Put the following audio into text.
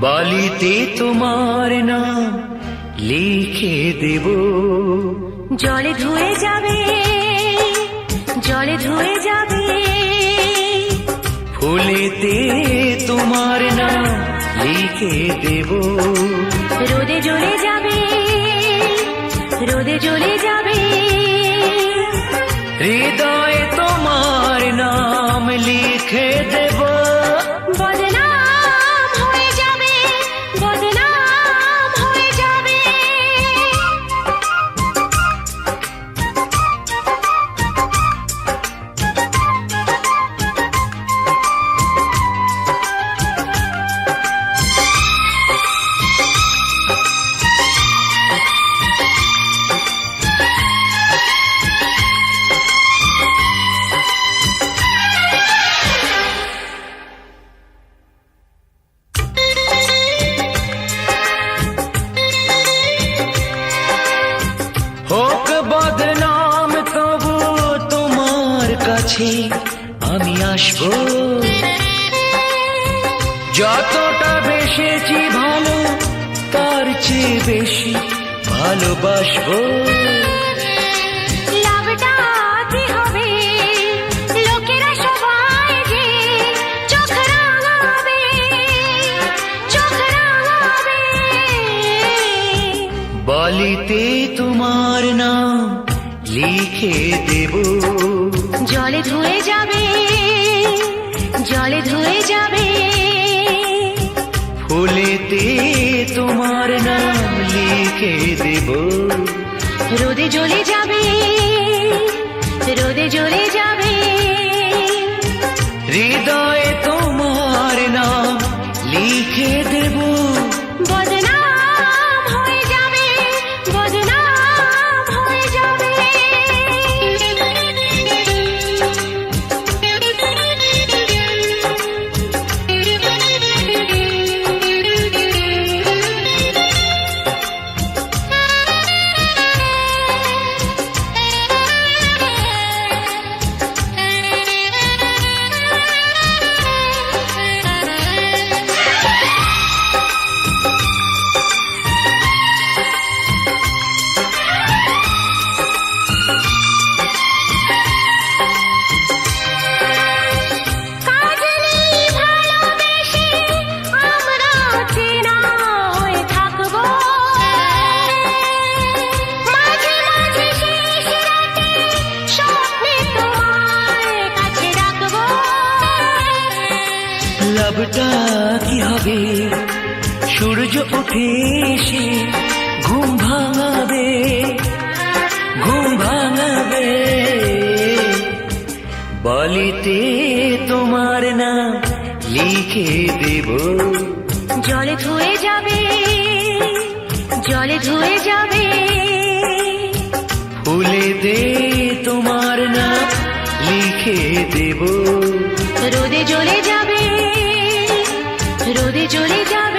বালিতে তোমার নাম লিখে দেব, জলে ধুয়ে যাবে, জলে ধুয়ে যাবে। ফুলেতে তোমার নাম লিখে দেব, রোদে জ্বলে যাবে, রোদে জ্বলে যাবে। হৃদয়ে তোমার নাম লিখে দেব, বদনাম হয়ে যাবে, বদনাম হয়ে যাবে। হোক বদনাম তবু তোমার কাছে আমি আসবো। যতটা বেসেছি ভালো তার চেয়ে বেশি ভালোবাসবো। লাভটা কি হবে, লোকেরা সবাই যে চোখ রাঙাবে, চোখ রাঙাবে। বালিতে তোমার নাম লিখে দেব, জলে ধুয়ে যাবে, জলে ধুয়ে যাবে। ফুলেতে তোমার নাম লিখে দেব, রোদে জ্বলে যাবে, রোদে জ্বলে যাবে। হৃদয়ে তোমার নাম লিখে দেব, বদনাম হয়ে যাবে, বদনাম হয়ে যাবে। লাভটা কি হবে, সূর্য উঠে এসে ঘুম ভাঙাবে, ঘুম ভাঙাবে। বালিতে তোমার নাম লিখে দেব, জলে ধুয়ে যাবে, জলে ধুয়ে যাবে। ফুলেতে তোমার নাম লিখে দেব, রোদে জ্বলে যাবে, রোদে জ্বলে যাবে।